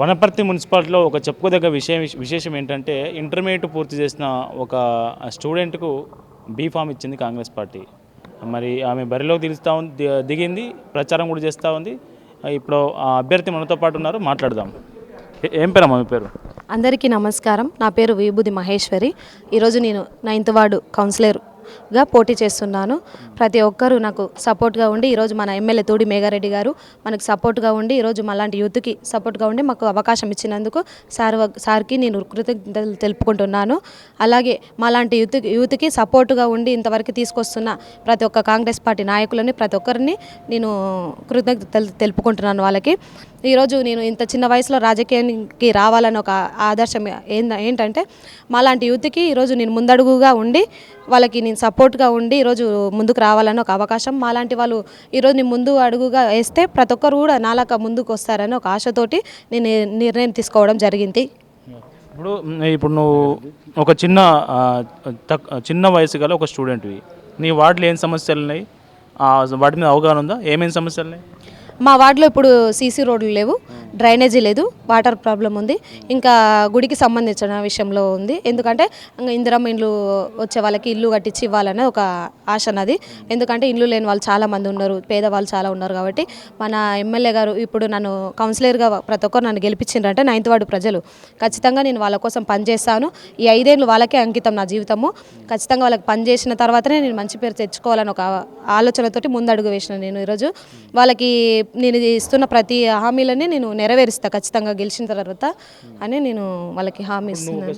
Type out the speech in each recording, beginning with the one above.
వనపర్తి మున్సిపాలిటీలో ఒక చెప్పుకోదగ్గ విశేషం ఏంటంటే ఇంటర్మీడియట్ పూర్తి చేసిన ఒక స్టూడెంట్కు బీఫామ్ ఇచ్చింది కాంగ్రెస్ పార్టీ. మరి ఆమె బరిలోకి దిగింది, ప్రచారం కూడా చేస్తూ ఉంది. ఇప్పుడు ఆ అభ్యర్థి మనతో పాటు ఉన్నారు, మాట్లాడదాం. ఏం పేరమ్మా మీ పేరు? అందరికీ నమస్కారం. నా పేరు విభూది మహేశ్వరి. ఈరోజు నేను 9th వార్డు కౌన్సిలర్గా పోటీ చేస్తున్నాను. ప్రతి ఒక్కరూ నాకు సపోర్ట్గా ఉండి ఈరోజు మన ఎమ్మెల్యే తోడి మేఘారెడ్డి గారు మనకు సపోర్ట్గా ఉండి ఈరోజు మాలాంటి యూత్కి సపోర్ట్గా ఉండి మాకు అవకాశం ఇచ్చినందుకు సార్కి నేను కృతజ్ఞతలు తెలుపుకుంటున్నాను. అలాగే మాలాంటి యూత్కి సపోర్ట్గా ఉండి ఇంతవరకు తీసుకొస్తున్న ప్రతి ఒక్క కాంగ్రెస్ పార్టీ నాయకులని ప్రతి ఒక్కరిని నేను కృతజ్ఞతలు తెలుపుకుంటున్నాను వాళ్ళకి. ఈరోజు నేను ఇంత చిన్న వయసులో రాజకీయానికి రావాలని ఒక ఆదర్శం ఏంటంటే మాలాంటి యూత్కి ఈరోజు నేను ముందడుగుగా ఉండి వాళ్ళకి నేను సపోర్ట్గా ఉండి ఈరోజు ముందుకు రావాలని ఒక అవకాశం. మాలాంటి వాళ్ళు ఈరోజు నేను ముందు అడుగుగా వేస్తే ప్రతి ఒక్కరు కూడా నాలాక ముందుకు వస్తారని ఒక ఆశతోటి నేను నిర్ణయం తీసుకోవడం జరిగింది. ఇప్పుడు నువ్వు ఒక చిన్న వయసు గల ఒక స్టూడెంట్వి, నీ వార్డులో ఏం సమస్యలు ఉన్నాయి, వాటి మీద అవగాహన ఉందా? ఏమేమి సమస్యలు ఉన్నాయి? మా వార్డులో ఇప్పుడు సీసీ రోడ్లు లేవు, డ్రైనేజీ లేదు, వాటర్ ప్రాబ్లం ఉంది, ఇంకా గుడికి సంబంధించిన విషయంలో ఉంది. ఎందుకంటే ఇందిరమ్మ ఇండ్లు వచ్చే వాళ్ళకి ఇల్లు కట్టించి ఇవ్వాలనే ఒక ఆశ నాది. ఎందుకంటే ఇల్లు లేని వాళ్ళు చాలామంది ఉన్నారు, పేదవాళ్ళు చాలా ఉన్నారు. కాబట్టి మన ఎమ్మెల్యే గారు ఇప్పుడు నన్ను కౌన్సిలర్గా ప్రతి ఒక్కరు నన్ను గెలిపించిండ్రంటే 9th వార్డు ప్రజలు ఖచ్చితంగా నేను వాళ్ళ కోసం పనిచేస్తాను. ఈ 5 ఏళ్ళు వాళ్ళకే అంకితం నా జీవితము. ఖచ్చితంగా వాళ్ళకి పనిచేసిన తర్వాతనే నేను మంచి పేరు తెచ్చుకోవాలని ఒక ఆలోచనతోటి ముందడుగు వేసిన నేను ఈరోజు వాళ్ళకి నేను ఇస్తున్న ప్రతి హామీలని నేను నెరవేరుస్తా ఖచ్చితంగా గెలిచిన తర్వాత అని నేను వాళ్ళకి హామీ ఇస్తున్నాను.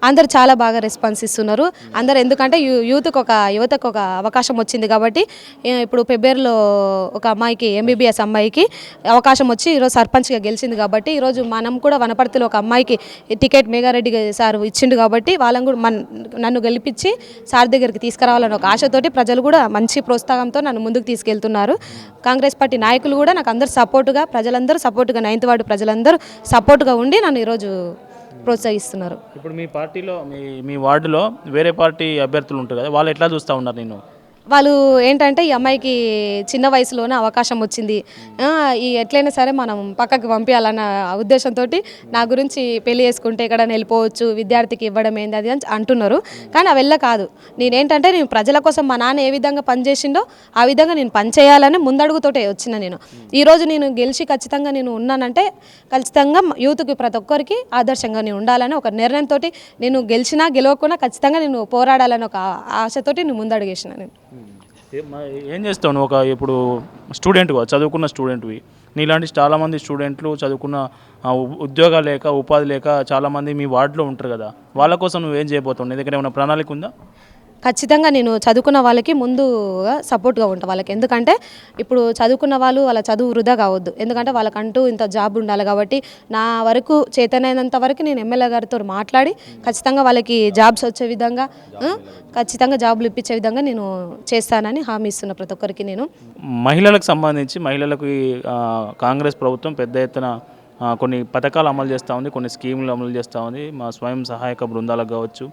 అందరు చాలా బాగా రెస్పాన్స్ ఇస్తున్నారు అందరు. ఎందుకంటే యువతకు ఒక అవకాశం వచ్చింది కాబట్టి ఇప్పుడు ఫిబ్రవరిలో ఒక అమ్మాయికి MBBS అమ్మాయికి అవకాశం వచ్చి ఈరోజు సర్పంచ్గా గెలిచింది కాబట్టి ఈరోజు మనం కూడా వనపర్తిలో ఒక అమ్మాయికి టికెట్ మేఘారెడ్డి సార్ ఇచ్చిండు కాబట్టి వాళ్ళని కూడా నన్ను గెలిపించి సార్ దగ్గరికి తీసుకురావాలని ఒక ఆశతోటి ప్రజలు కూడా మంచి ప్రోత్సాహంతో నన్ను ముందుకు తీసుకెళ్తున్నారు. కాంగ్రెస్ పార్టీ నాయకులు కూడా నాకు అందరు సపోర్టుగా, ప్రజలందరూ సపోర్టుగా, 9th వార్డు ప్రజలందరూ సపోర్టుగా ఉండి నన్ను ఈరోజు ప్రోత్సహిస్తున్నారు. ఇప్పుడు మీ పార్టీలో మీ వార్డులో వేరే పార్టీ అభ్యర్థులు ఉంటారు కదా, వాళ్ళు ఎట్లా చూస్తూ ఉన్నారు? నేను వాళ్ళు ఏంటంటే ఈ అమ్మాయికి చిన్న వయసులోనే అవకాశం వచ్చింది, ఈ ఎట్లయినా సరే మనం పక్కకి పంపించాలన్న ఉద్దేశంతో నా గురించి పెళ్లి చేసుకుంటే ఎక్కడైనా వెళ్ళిపోవచ్చు, విద్యార్థికి ఇవ్వడం ఏంది అది అని అంటున్నారు. కానీ అవి కాదు. నేనేంటంటే నేను ప్రజల కోసం మా నాన్న ఏ విధంగా పనిచేసిండో ఆ విధంగా నేను పనిచేయాలని ముందడుగుతోటే వచ్చిన నేను. ఈరోజు నేను గెలిచి ఖచ్చితంగా నేను ఉన్నానంటే ఖచ్చితంగా యూత్కి ప్రతి ఒక్కరికి ఆదర్శంగా నేను ఉండాలని ఒక నిర్ణయంతో నేను గెలిచినా గెలవకుండా ఖచ్చితంగా నేను పోరాడాలని ఒక ఆశతోటి నేను ముందడుగేసిన. నేను ఏం చేస్తావు నువ్వు? ఇప్పుడు స్టూడెంట్గా చదువుకున్న స్టూడెంట్వి, నీలాంటి చాలామంది స్టూడెంట్లు చదువుకున్న ఉద్యోగాలు లేక ఉపాధి లేక చాలామంది మీ వార్డులో ఉంటారు కదా, వాళ్ళ కోసం నువ్వేం చేయబోతావు? నీ దగ్గర ఏమైనా ప్రణాళిక ఉందా? ఖచ్చితంగా నేను చదువుకున్న వాళ్ళకి ముందుగా సపోర్ట్గా ఉంటాను వాళ్ళకి. ఎందుకంటే ఇప్పుడు చదువుకున్న వాళ్ళు వాళ్ళ చదువు వృధా కావద్దు. ఎందుకంటే వాళ్ళకంటూ ఇంత జాబ్ ఉండాలి కాబట్టి నా వరకు చేతనైనంత వరకు నేను ఎమ్మెల్యే గారితో మాట్లాడి ఖచ్చితంగా వాళ్ళకి జాబ్స్ వచ్చే విధంగా, ఖచ్చితంగా జాబులు ఇప్పించే విధంగా నేను చేస్తానని హామీ ఇస్తున్న ప్రతి ఒక్కరికి. నేను మహిళలకు సంబంధించి మహిళలకు కాంగ్రెస్ ప్రభుత్వం పెద్ద ఎత్తున కొన్ని పథకాలు అమలు చేస్తూ ఉంది, కొన్ని స్కీములు అమలు చేస్తూ ఉంది. మా స్వయం సహాయక బృందాలకు కావచ్చు,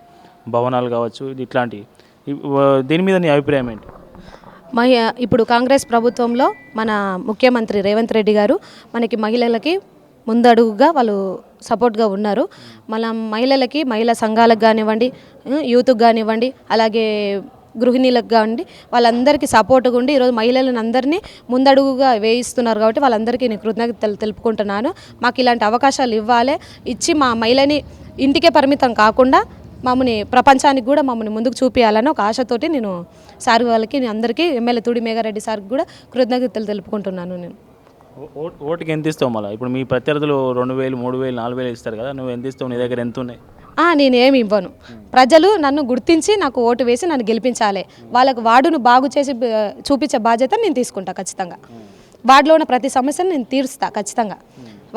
భవనాలు కావచ్చు, ఇట్లాంటివి. దీని మీద నీ అభిప్రాయం ఏంటి? ఇప్పుడు కాంగ్రెస్ ప్రభుత్వంలో మన ముఖ్యమంత్రి రేవంత్ రెడ్డి గారు మనకి మహిళలకి ముందడుగుగా వాళ్ళు సపోర్ట్గా ఉన్నారు. మన మహిళలకి, మహిళా సంఘాలకు కానివ్వండి, యూత్కి కానివ్వండి, అలాగే గృహిణీలకు కానివ్వండి, వాళ్ళందరికీ సపోర్ట్గా ఉండి ఈరోజు మహిళలను అందరినీ ముందడుగుగా వేయిస్తున్నారు. కాబట్టి వాళ్ళందరికీ నేను కృతజ్ఞతలు తెలుపుకుంటున్నాను. మాకు ఇలాంటి అవకాశాలు ఇచ్చి మా మహిళని ఇంటికే పరిమితం కాకుండా మమ్మల్ని ప్రపంచానికి కూడా మమ్మల్ని ముందుకు చూపించాలని ఒక ఆశతోటి నేను సార్ వాళ్ళకి, అందరికీ ఎమ్మెల్యే తోడి మేఘారెడ్డి సార్కి కూడా కృతజ్ఞతలు తెలుపుకుంటున్నాను. నేను ఓటుకి ఎంత ఇస్తావు? మళ్ళీ ఇప్పుడు మీ ప్రత్యర్థులు 2000, 3000, 4000 ఇస్తారు కదా, నువ్వు ఎంత ఇస్తావు? నీ దగ్గర ఎంత ఉన్నాయి? నేనేమి ఇవ్వను. ప్రజలు నన్ను గుర్తించి నాకు ఓటు వేసి నన్ను గెలిపించాలి. వాళ్ళకు వార్డును బాగు చేసి చూపించే బాధ్యత నేను తీసుకుంటా ఖచ్చితంగా. వార్డులో ఉన్న ప్రతి సమస్యను నేను తీరుస్తా ఖచ్చితంగా.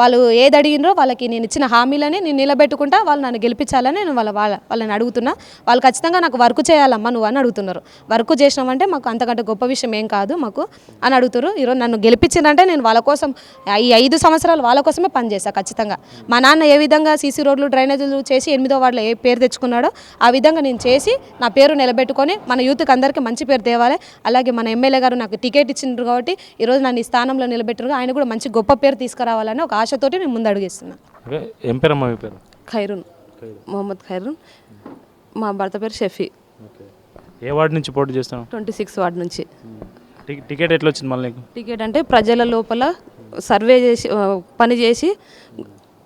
వాళ్ళు ఏది అడిగినరో వాళ్ళకి నేను ఇచ్చిన హామీలని నేను నిలబెట్టుకుంటా, వాళ్ళు నన్ను గెలిపించాలని నేను వాళ్ళని అడుగుతున్నా. వాళ్ళు ఖచ్చితంగా నాకు వర్క్ చేయాలమ్మా నువ్వు అని అడుగుతున్నారు. వర్క్ చేసినామంటే మాకు అంతకంటే గొప్ప విషయం ఏం కాదు మాకు అని అడుగుతారు. ఈరోజు నన్ను గెలిపించిందంటే నేను వాళ్ళ కోసం ఈ 5 సంవత్సరాలు వాళ్ళ కోసమే పనిచేస్తాను ఖచ్చితంగా. మా నాన్న ఏ విధంగా సీసీ రోడ్లు డ్రైనేజీలు చేసి 8వ వార్డులో ఏ పేరు తెచ్చుకున్నాడో ఆ విధంగా నేను చేసి నా పేరు నిలబెట్టుకొని మన యూత్కి అందరికీ మంచి పేరు తేవాలి. అలాగే మన ఎమ్మెల్యే గారు నాకు టికెట్ ఇచ్చిండ్రు కాబట్టి ఈరోజు నన్ను ఈ స్థానంలో నిలబెట్టారు. ఆయన కూడా మంచి గొప్ప పేరు తీసుకురావాలని ఒక ఆశతోటి నేను ముందు అడుగుతున్నాను. ఏం పేరమ్మా మీ పేరు? ఖైరూన్, మొహమ్మద్ ఖైరూన్. మా భర్త పేరు షఫీ. ఏ వార్డు నుంచి పోటీ చేస్తాను? 26 వార్డు నుంచి. టికెట్ ఎట్లా వచ్చింది మళ్ళీ నీకు? టికెట్ అంటే ప్రజల లోపల సర్వే చేసి పని చేసి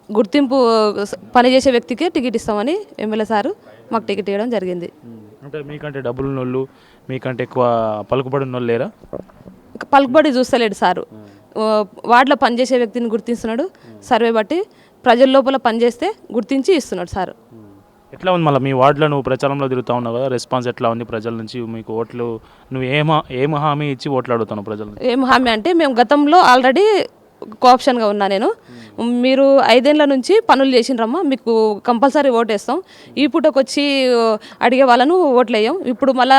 గుర్తింపు పని చేసే వ్యక్తికి టికెట్ ఇస్తామని ఎమ్మెల్యే సారు మాకు టికెట్ ఇవ్వడం జరిగింది. అంటే మీకంటే డబ్బులు ఉన్నోళ్ళు, మీకంటే ఎక్కువ పలుకుబడి ఉన్నోళ్ళు లేరా? పలుకుబడి చూస్తలేడు సారు. వార్డులో పనిచేసే వ్యక్తిని గుర్తిస్తున్నాడు. సర్వే బట్టి ప్రజల లోపల పనిచేస్తే గుర్తించి ఇస్తున్నాడు సారు. ఎట్లా ఉంది మళ్ళీ మీ వార్డులో నువ్వు ప్రచారంలో తిరుగుతూ ఉన్నావు కదా, రెస్పాన్స్ ఎట్లా ఉంది ప్రజల నుంచి? మీకు ఓట్లు నువ్వు ఏం హామీ ఇచ్చి ఓట్లు అడుగుతావు ప్రజల నుంచి? ఏం హామీ అంటే మేము గతంలో ఆల్రెడీ కోఆప్షన్గా ఉన్నా నేను. మీరు 5 ఏళ్ల నుంచి పనులు చేసినరమ్మా, మీకు కంపల్సరీ ఓటేస్తాం. ఈ పూటకు వచ్చి అడిగే వాళ్ళను ఓట్లు వేయం. ఇప్పుడు మళ్ళీ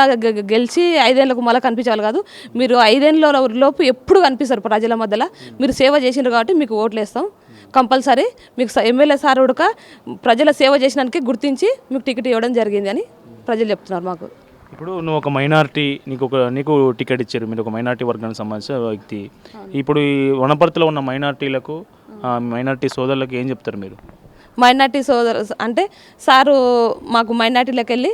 గెలిచి 5 ఏళ్లకు మళ్ళీ కనిపించాలి కాదు. మీరు 5 ఏళ్ళ లోపు ఎప్పుడు కనిపిస్తారు ప్రజల మధ్యలో. మీరు సేవ చేసినారు కాబట్టి మీకు ఓట్లు వేస్తాం కంపల్సరీ. మీకు ఎమ్మెల్యే సార్ ఉడక ప్రజల సేవ చేసినానికి గుర్తించి మీకు టికెట్ ఇవ్వడం జరిగింది అని ప్రజలు చెప్తున్నారు మాకు. ఇప్పుడు నువ్వు ఒక మైనారిటీ, నీకు టికెట్ ఇచ్చారు, మీరు ఒక మైనారిటీ వర్గానికి సంబంధించిన వ్యక్తి. ఇప్పుడు ఈ వనపర్తిలో ఉన్న మైనారిటీలకు, మైనారిటీ సోదరులకు ఏం చెప్తారు మీరు? మైనార్టీ సోదరు అంటే సారు మాకు మైనార్టీలకు వెళ్ళి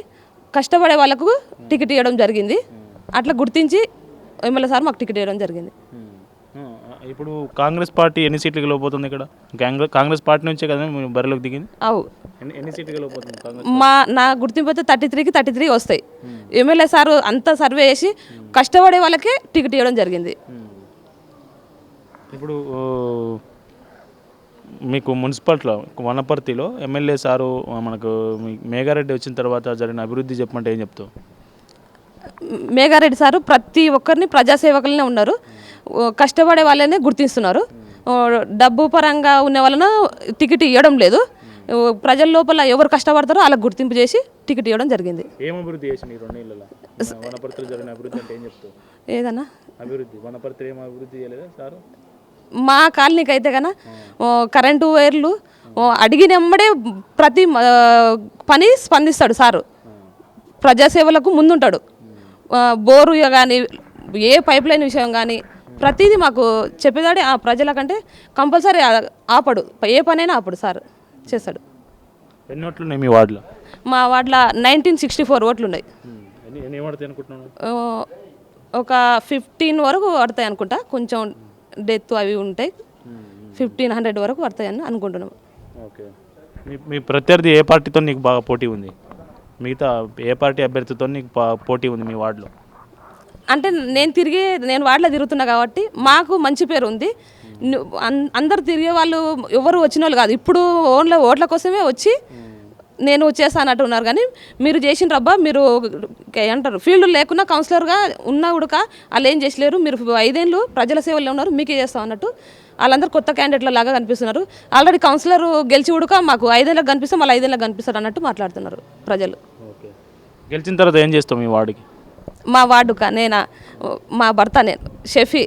కష్టపడే వాళ్ళకు టికెట్ ఇవ్వడం జరిగింది. అట్లా గుర్తించి ఎమ్మెల్యే సార్ మాకు టికెట్ ఇవ్వడం జరిగింది. ఇప్పుడు కాంగ్రెస్ పార్టీ ఎన్ని సీట్లు గెలవబోతుంది ఇక్కడ? కాంగ్రెస్ పార్టీ నుంచే కదా మీరు బరిలోకి దిగింది. అవు ఎన్ని సీట్లు గెలవబోతుంది కాంగ్రెస్? నా గుర్తింపు అయితే 33కి 33 వస్తాయి. ఎమ్మెల్యే సారు అంతా సర్వే చేసి కష్టపడే వాళ్ళకే టికెట్ ఇవ్వడం జరిగింది. ఇప్పుడు మీకు మున్సిపాలిటీలో వనపర్తిలో ఎమ్మెల్యే సారు మనకు మేఘారెడ్డి వచ్చిన తర్వాత జరిగిన అభివృద్ధి చెప్పమంటే ఏం చెప్తావు? మేఘారెడ్డి సారు ప్రతి ఒక్కరిని ప్రజాసేవకులనే ఉన్నారు. కష్టపడే వాళ్ళనే గుర్తిస్తున్నారు. డబ్బు పరంగా ఉన్న వాళ్ళన టికెట్ ఇవ్వడం లేదు. ప్రజల లోపల ఎవరు కష్టపడతారో వాళ్ళకి గుర్తింపు చేసి టికెట్ ఇవ్వడం జరిగింది. ఏం అభివృద్ధి చేసింది 2 ఏళ్లలో? వనపర్తిలో జరిగిన అభివృద్ధి అంటే ఏం చెప్తావు? ఏదన్నా అభివృద్ధి వనపర్తిలో ఏం అభివృద్ధి చేయలేదా సారు? మా కాలనీకి అయితే కన్నా కరెంటు వైర్లు అడిగినమ్మడే ప్రతి పని స్పందిస్తాడు సారు. ప్రజాసేవలకు ముందుంటాడు. బోరు కానీ ఏ పైప్ లైన్ విషయం కానీ ప్రతిదీ మాకు చెప్పేదాడే. ఆ ప్రజలకంటే కంపల్సరీ ఆపడు, ఏ పనైనా ఆపడు సార్ చేస్తాడు. ఎన్ని ఓట్లు ఉన్నాయి మీ వార్డులో? మా వార్డులో 1964 ఓట్లు ఉన్నాయి. ఒక 15 వరకు పడతాయి అనుకుంటా. కొంచెం డెత్ అవి ఉంటాయి. 1500 వరకు పడతాయని అనుకుంటున్నాం. ఓకే. మీ ప్రత్యర్థి ఏ పార్టీతో నీకు బాగా పోటీ ఉంది? మిగతా ఏ పార్టీ అభ్యర్థితో నీకు పోటీ ఉంది మీ వార్డులో? అంటే నేను వార్డులో తిరుగుతున్నా కాబట్టి మాకు మంచి పేరు ఉంది. అందరు తిరిగే వాళ్ళు ఎవరు వచ్చిన వాళ్ళు కాదు. ఇప్పుడు ఓట్ల కోసమే వచ్చి నేను చేస్తానట్టు ఉన్నారు. కానీ మీరు చేసిన రబ్బా, మీరు అంటారు ఫీల్డ్ లేకున్నా కౌన్సిలర్గా ఉన్నా ఉడక వాళ్ళు ఏం చేసలేరు. మీరు 5 ఏళ్ళు ప్రజల సేవల్లో ఉన్నారు, మీకే చేస్తాం అన్నట్టు వాళ్ళందరూ కొత్త క్యాండిడేట్ల లాగా కనిపిస్తున్నారు. ఆల్రెడీ కౌన్సిలర్ గెలిచి ఉడక మాకు 5 ఏళ్ళకి కనిపిస్తాం, మళ్ళీ 5 ఏళ్ళకి కనిపిస్తారు అన్నట్టు మాట్లాడుతున్నారు ప్రజలు. గెలిచిన తర్వాత ఏం చేస్తాం మీ వార్డుకి? మా వార్డుకా మా భర్త నేను షఫీ,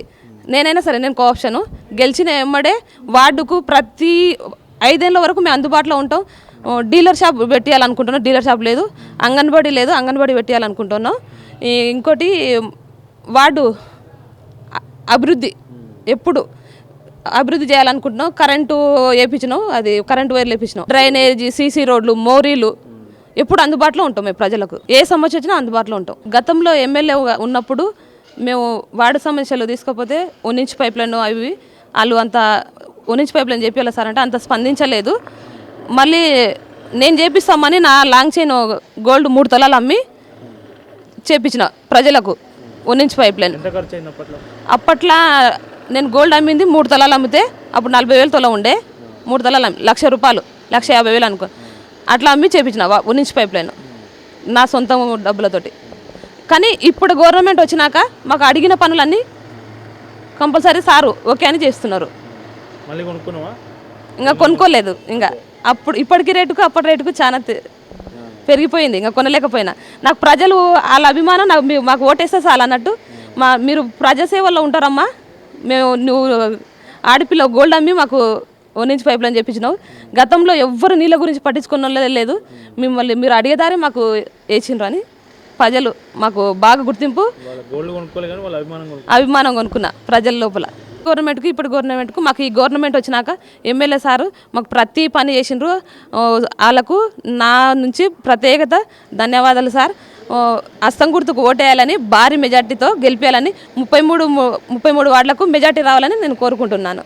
నేనైనా సరే నేను కోఆప్షను గెలిచిన ఎమ్మడే వార్డుకు ప్రతి 5 ఏళ్ళ వరకు మేము అందుబాటులో ఉంటాం. డీలర్ షాప్ పెట్టేయాలనుకుంటున్నాం, డీలర్ షాప్ లేదు. అంగన్వాడీ లేదు, అంగన్వాడీ పెట్టేయాలనుకుంటున్నాం. ఇంకోటి వార్డు అభివృద్ధి ఎప్పుడు అభివృద్ధి చేయాలనుకుంటున్నాం. కరెంటు వేయించినాం, అది కరెంటు వైర్లు వేయించినాం. డ్రైనేజీ, సీసీ రోడ్లు, మోరీలు ఎప్పుడు అందుబాటులో ఉంటాం. మేము ప్రజలకు ఏ సమస్య వచ్చినా అందుబాటులో ఉంటాం. గతంలో ఎమ్మెల్యే ఉన్నప్పుడు మేము వార్డు సమస్యలు తీసుకోకపోతే 1 ఇంచ్ పైప్ లైన్ అవి వాళ్ళు అంత 1 ఇంచ్ పైప్ లైన్ చెప్పేలా సార్ అంటే అంత స్పందించలేదు. మళ్ళీ నేను చేపిస్తామని నా లాంగ్ చైన్ గోల్డ్ 3 తులాలు అమ్మి చేపించిన ప్రజలకు 1 ఇంచ్ పైప్ లైన్. అప్పట్లో నేను గోల్డ్ అమ్మింది 3 తులాలు అమ్మితే అప్పుడు 40,000 తులా ఉండే. 3 తులాలు అమ్మి 1,00,000 రూపాయలు, 1,50,000 అనుకో అట్లా అమ్మి చేపించిన 1 ఇంచ్ పైప్ లైన్ నా సొంత డబ్బులతోటి. కానీ ఇప్పుడు గవర్నమెంట్ వచ్చినాక మాకు అడిగిన పనులన్నీ కంపల్సరీ సారు ఓకే అని చేస్తున్నారు. ఇంకా కొనుక్కోలేదు. ఇంకా అప్పుడు ఇప్పటికి రేటుకు అప్పటి రేటుకు చాలా పెరిగిపోయింది. ఇంకా కొనలేకపోయినా నాకు ప్రజలు వాళ్ళ అభిమానం నాకు మాకు ఓటేస్తే చాలు అన్నట్టు. మీరు ప్రజాసేవలో ఉంటారమ్మా, నువ్వు ఆడపిల్ల గోల్డ్ అమ్మి మాకు 1 ఇంచ్ పైపులు అని చెప్పించినావు. గతంలో ఎవ్వరు నీళ్ళ గురించి పట్టించుకున్న లేదు. మిమ్మల్ని మీరు అడిగేదారి మాకు వేసిండ్రు అని ప్రజలు మాకు బాగా గుర్తింపు అభిమానం కొనుక్కున్న ప్రజల లోపల. గవర్నమెంట్కి ఇప్పుడు గవర్నమెంట్కు మాకు ఈ గవర్నమెంట్ వచ్చినాక ఎమ్మెల్యే సారు మాకు ప్రతి పని చేసిండ్రు. వాళ్ళకు నా నుంచి ప్రత్యేకత ధన్యవాదాలు సార్. హస్తం గుర్తుకు ఓటేయాలని, భారీ మెజార్టీతో గెలిపేయాలని, 33 వార్డులకు మెజార్టీ రావాలని నేను కోరుకుంటున్నాను.